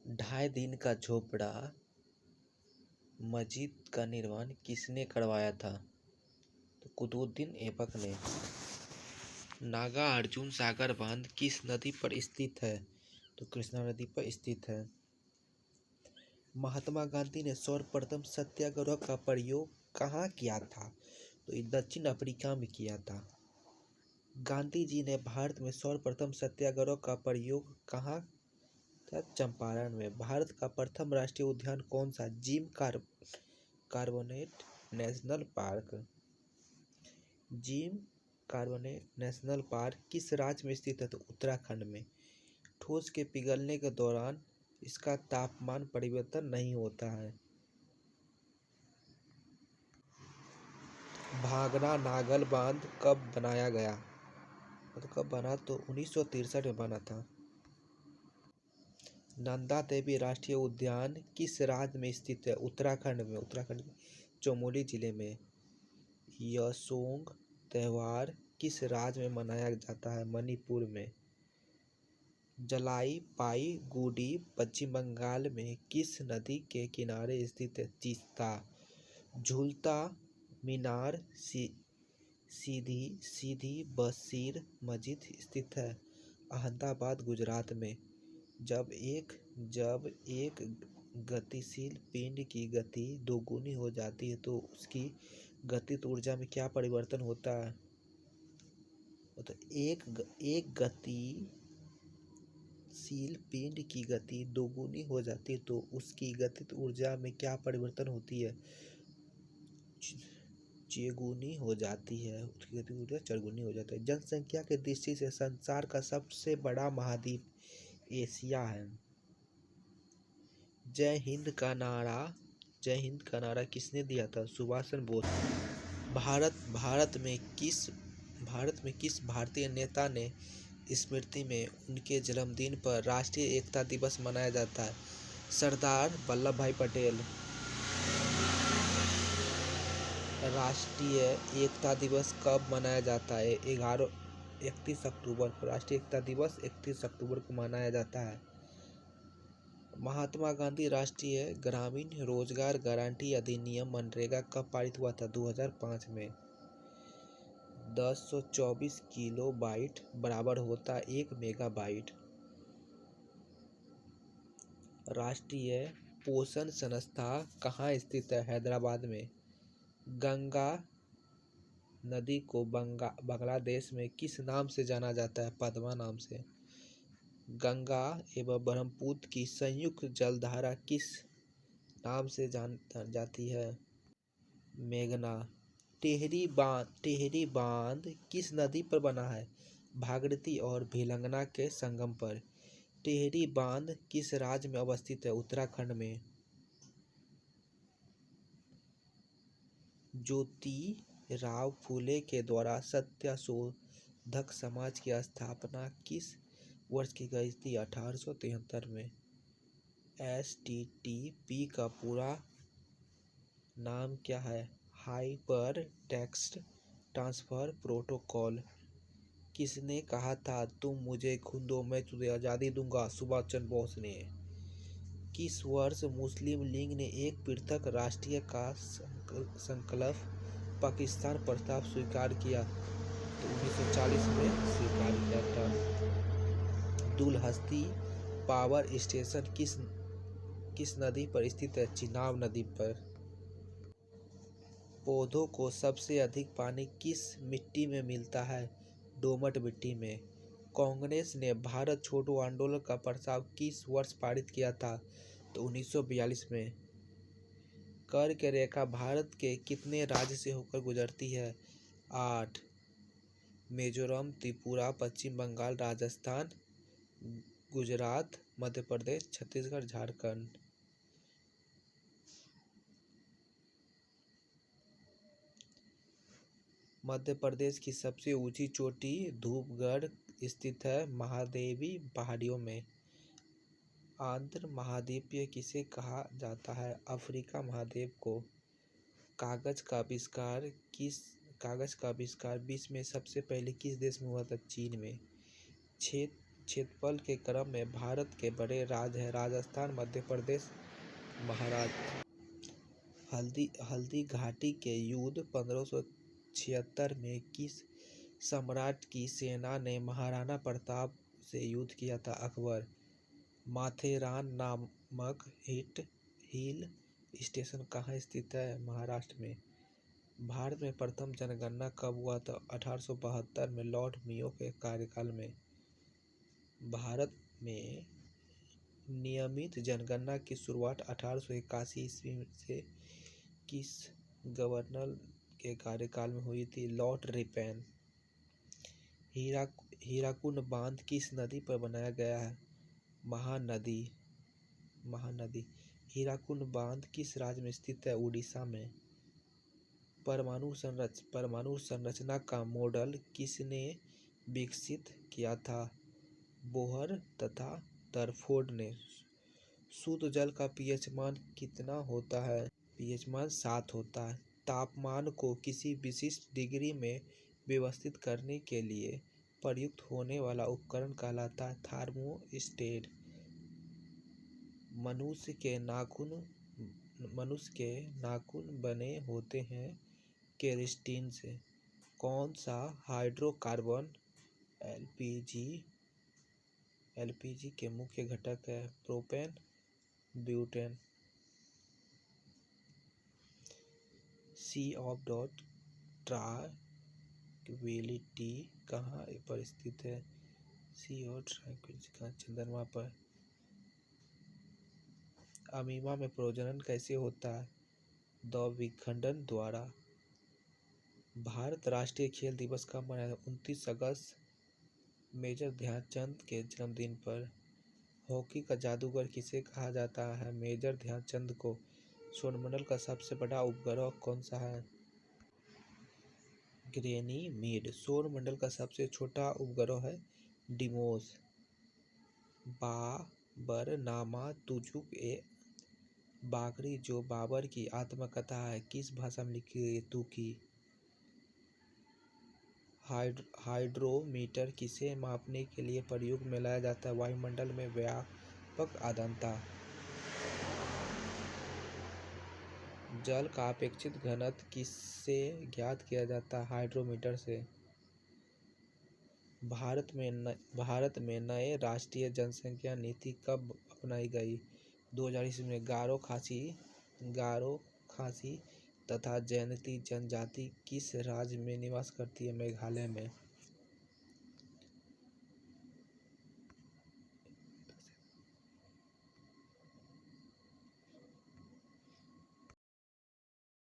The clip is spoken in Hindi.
ढाई दिन का झोपड़ा मस्जिद का निर्माण किसने करवाया था? तो कुतुबुद्दीन ऐबक ने। नागार्जुन सागर बांध किस नदी पर स्थित है? तो कृष्णा नदी पर स्थित है। महात्मा गांधी ने सर्वप्रथम सत्याग्रह का प्रयोग कहाँ किया था? तो ये दक्षिण अफ्रीका में किया था। गांधी जी ने भारत में सर्वप्रथम सत्याग्रह का प्रयोग कहाँ था? चंपारण में। भारत का प्रथम राष्ट्रीय उद्यान कौन सा? Gym carbonate national park. Gym carbonate national park किस राज्य में स्थित है? तो उत्तराखंड में। ठोस के पिघलने के दौरान इसका तापमान परिवर्तन नहीं होता है। भाखड़ा नागल बांध कब बनाया गया? तो कब बना? तो 1963 में बना था। नंदा देवी राष्ट्रीय उद्यान किस राज्य में स्थित है? उत्तराखंड में। उत्तराखंड के चमोली जिले में। यसोंग त्योहार किस राज्य में मनाया जाता है? मणिपुर में। जलाई पाई गुडी पश्चिम बंगाल में किस नदी के किनारे स्थित है? तीस्ता। झूलता मीनार सीधी बशीर मस्जिद स्थित है अहमदाबाद गुजरात में। जब एक गतिशील पिंड की गति दोगुनी हो जाती है तो उसकी गतिज ऊर्जा में क्या परिवर्तन होता है? तो एक गतिशील पिंड की गति दोगुनी हो जाती है तो उसकी गतिज ऊर्जा में क्या परिवर्तन होती है? चौगुनी हो जाती है। उसकी गतिज ऊर्जा चौगुनी हो जाती है। जनसंख्या की दृष्टि से संसार का सबसे बड़ा महाद्वीप एशिया है। जय हिंद का नारा किसने दिया था? सुभाष चंद्र बोस। भारत में किस भारतीय नेता ने स्मृति में उनके जन्मदिन पर राष्ट्रीय एकता दिवस मनाया जाता है? सरदार वल्लभ भाई पटेल। राष्ट्रीय एकता दिवस कब मनाया जाता है? 31 अक्टूबर को। राष्ट्रीय एकता दिवस 31 अक्टूबर को मनाया जाता है। महात्मा गांधी राष्ट्रीय ग्रामीण रोजगार गारंटी अधिनियम मनरेगा कब पारित हुआ था? 2005 में। 1024 किलोबाइट बराबर होता 1 मेगाबाइट। राष्ट्रीय पोषण संस्थान कहाँ स्थित है? हैदराबाद में। गंगा नदी को बांग्लादेश में किस नाम से जाना जाता है? पद्मा नाम से। गंगा एवं ब्रह्मपुत्र की संयुक्त जलधारा किस नाम से जाती है? मेघना। टिहरी बांध किस नदी पर बना है? भागीरथी और भिलंगना के संगम पर। टिहरी बांध किस राज्य में अवस्थित है? उत्तराखंड में। ज्योतिराव फूले के द्वारा सत्यशोधक समाज की स्थापना किस वर्ष की गई थी? 1873 में। HTTP का पूरा नाम क्या है? Hyper text transfer protocol. किसने कहा था तुम मुझे खून दो मैं तुझे आज़ादी दूंगा? सुभाष चंद्र बोस ने। किस वर्ष मुस्लिम लीग ने एक पृथक राष्ट्रीय का संकल्प पाकिस्तान प्रस्ताव स्वीकार किया? तो 1940 में स्वीकार किया था। दुलहस्ती पावर स्टेशन किस नदी पर स्थित है? चिनाब नदी पर। पौधों को सबसे अधिक पानी किस मिट्टी में मिलता है? दोमट मिट्टी में। कांग्रेस ने भारत छोड़ो आंदोलन का प्रस्ताव किस वर्ष पारित किया था? तो 1942 में। कर्क रेखा भारत के कितने राज्य से होकर गुजरती है? 8। मिजोरम, त्रिपुरा, पश्चिम बंगाल, राजस्थान, गुजरात, मध्य प्रदेश, छत्तीसगढ़, झारखंड। मध्य प्रदेश की सबसे ऊंची चोटी धूपगढ़ स्थित है महादेवी पहाड़ियों में। आंध्र महाद्वीप किसे कहा जाता है? अफ्रीका महाद्वीप को। कागज का आविष्कार विश्व में सबसे पहले किस देश में हुआ था? चीन में। क्षेत्रफल के क्रम में भारत के बड़े राज्य हैं राजस्थान, मध्य प्रदेश, महाराष्ट्र। हल्दी घाटी के युद्ध 1576 में किस सम्राट की सेना ने महाराणा प्रताप से युद्ध किया था? अकबर। माथेरान नामक हिल स्टेशन कहाँ स्थित है? महाराष्ट्र में। भारत में प्रथम जनगणना कब हुआ था? 1872 में लॉर्ड मेयो के कार्यकाल में। भारत में नियमित जनगणना की शुरुआत 1881 ईस्वी से किस गवर्नर के कार्यकाल में हुई थी? Lord ripen. हीराकुंड बांध किस नदी पर बनाया गया है? महानदी। हीराकुंड बांध किस राज्य में स्थित है? उड़ीसा में। परमाणु संरचना का मॉडल किसने विकसित किया था? बोहर तथा रदरफोर्ड ने। शुद्ध जल का पीएच मान कितना होता है? पीएच मान 7 होता है। तापमान को किसी विशिष्ट डिग्री में व्यवस्थित करने के लिए प्रयुक्त होने वाला उपकरण कहलाता है थर्मोस्टेट। मनुष्य के नाखून बने होते हैं केराटिन से। कौन सा हाइड्रोकार्बन एलपीजी के मुख्य घटक है? Propane, butane. Sea of dot tranquillity कहाँ पर स्थित है? सी और ट्रैंक्विलिटी कहाँ? चंद्रमा पर। अमीबा में प्रजनन कैसे होता है? द्विखंडन द्वारा। भारत राष्ट्रीय खेल दिवस कब मनाया जाता है? 29 अगस्त, मेजर ध्यानचंद के जन्मदिन पर। हॉकी का जादूगर किसे कहा जाता है? मेजर ध्यानचंद को। सौरमंडल का सबसे बड़ा उपग्रह कौन सा है? गैनीमीड। सौरमंडल का सबसे छोटा उपग्रह है डिमोस। बाबरनामा बाकरी जो बाबर की आत्मकथा है किस भाषा में लिखी गई? तुर्की। हाइड्रोमीटर किसे मापने के लिए प्रयोग में लाया जाता है? वायुमंडल में व्यापक आर्द्रता। जल का अपेक्षित घनत्व किससे ज्ञात किया जाता है? हाइड्रोमीटर से। भारत में नए राष्ट्रीय जनसंख्या नीति कब अपनाई गई? 2000 ईस्वी में। गारो, खासी तथा जैंती जनजाति किस राज्य में निवास करती है? मेघालय में।